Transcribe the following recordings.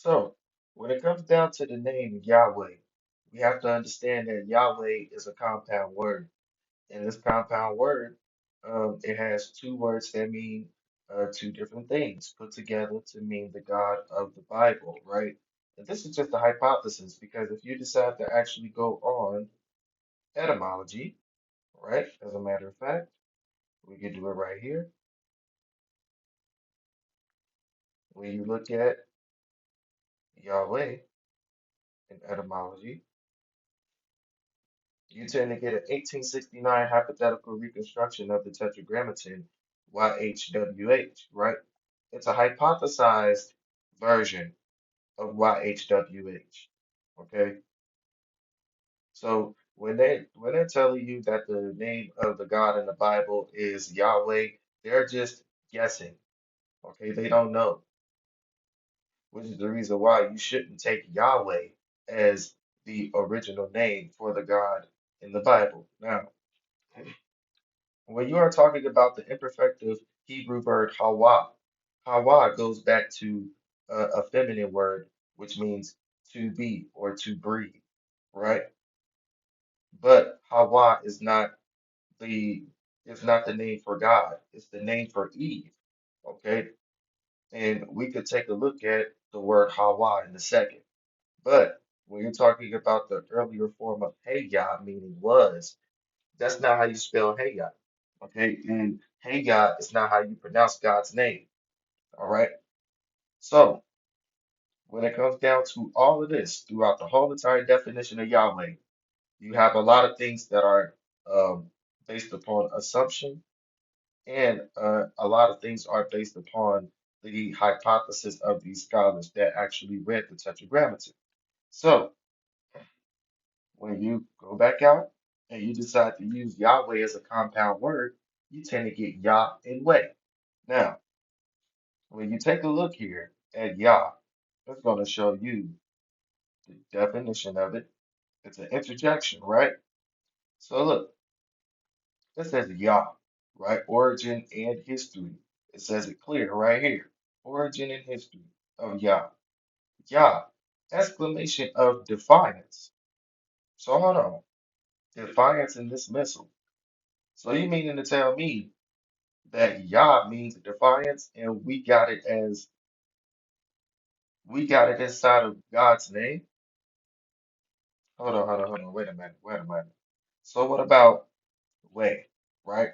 So, when it comes down to the name Yahweh, we have to understand that Yahweh is a compound word. And this compound word, it has two words that mean two different things put together to mean the God of the Bible, right? And this is just a hypothesis because if you decide to actually go on etymology, right, as a matter of fact, we can do it right here. When you look at Yahweh in etymology, you tend to get an 1869 hypothetical reconstruction of the Tetragrammaton YHWH, right? It's a hypothesized version of YHWH. Okay, so when they're telling you that the name of the God in the Bible is Yahweh, they're just guessing. Okay, they don't know, which is the reason why you shouldn't take Yahweh as the original name for the God in the Bible. Now, when you are talking about the imperfective Hebrew word Hawa, Hawa goes back to a feminine word, which means to be or to breathe, right? But Hawa the is not the name for God. It's the name for Eve. Okay. And we could take a look at the word Hawa in a second. But when you're talking about the earlier form of Heya, meaning was, that's not how you spell Heya. Okay. And Heya is not how you pronounce God's name. All right. So when it comes down to all of this, throughout the whole entire definition of Yahweh, you have a lot of things that are um, based upon assumption, and a lot of things are based upon the hypothesis of these scholars that actually read the Tetragrammaton. So when you go back out and you decide to use Yahweh as a compound word, you tend to get Yah and Way. Now, when you take a look here at Yah, it's going to show you the definition of it. It's an interjection, right? So look, it says Yah, right? Origin and history. It says it clear right here. Origin and history of Yah. Yah, exclamation of defiance. So hold on. Defiance and dismissal. So you meaning to tell me that Yah means defiance and we got it inside of God's name? Hold on. Wait a minute. So what about way, right?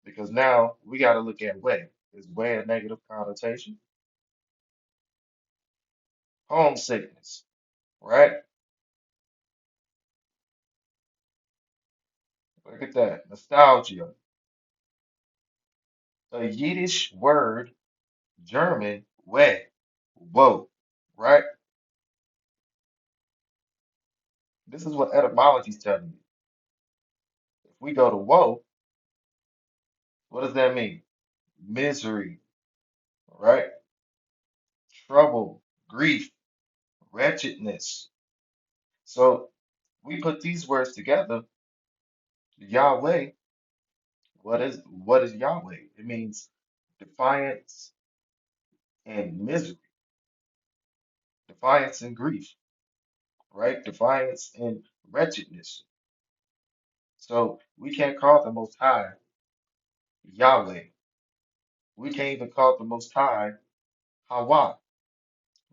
Because now we got to look at way. Is way a negative connotation? Homesickness, right? Look at that. Nostalgia. A Yiddish word, German, way. Whoa, right? This is what etymology is telling you. If we go to woe, what does that mean? Misery, right? Trouble, grief, wretchedness. So we put these words together. Yahweh, what is Yahweh? It means defiance and misery, defiance and grief, right? Defiance and wretchedness. So we can't call the Most High Yahweh. We can't even call the Most High Hawa,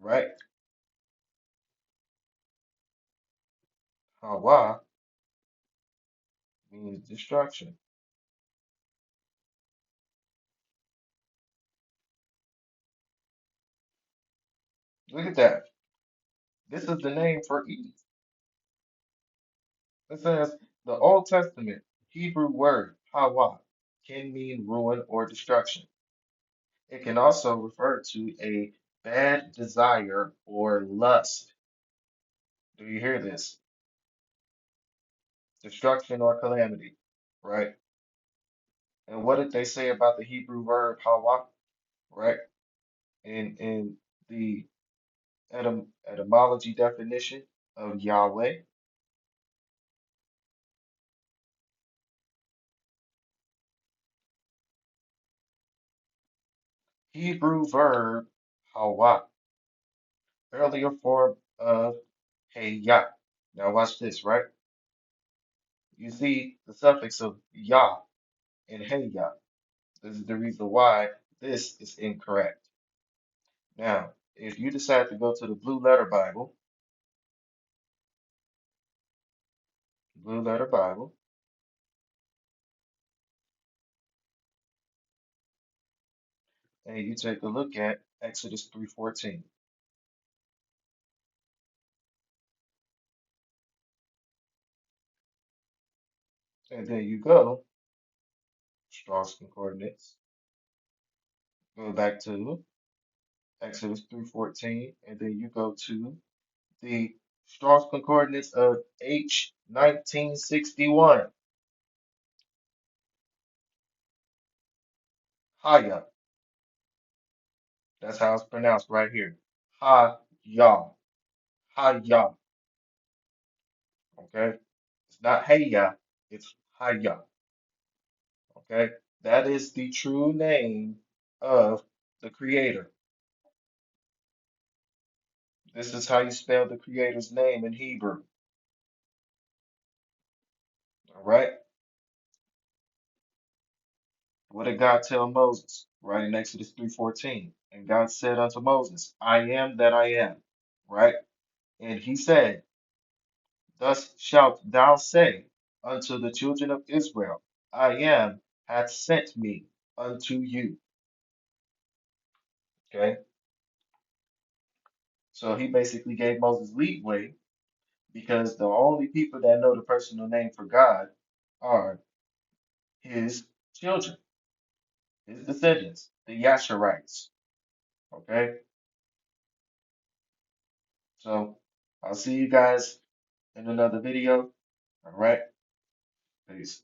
right? Hawa means destruction. Look at that. This is the name for Eve. It says the Old Testament Hebrew word Hawa can mean ruin or destruction. It can also refer to a bad desire or lust. Do you hear this? Destruction or calamity, right? And what did they say about the Hebrew verb Hawa, right? In the etymology definition of Yahweh, Hebrew verb Hawa. earlier form of hey ya. Now watch this, right? You see the suffix of ya in hey ya. This is the reason why this is incorrect. Now, if you decide to go to the Blue Letter Bible, and you take a look at Exodus 3:14, and then you go Strong's Concordance, go back to Exodus 3:14, and then you go to the Strong's Concordance of H 1961. Haya. That's how it's pronounced right here. Ha-ya. Ha-ya. Okay? It's not hey-ya, it's ha-ya. Okay? That is the true name of the Creator. This is how you spell the Creator's name in Hebrew. All right? What did God tell Moses? Right in Exodus 3:14. And God said unto Moses, I am that I am. Right? And he said, thus shalt thou say unto the children of Israel, I am hath sent me unto you. Okay? So he basically gave Moses leeway because the only people that know the personal name for God are his children, his descendants, the Yasharites. Okay? So I'll see you guys in another video. All right? Peace.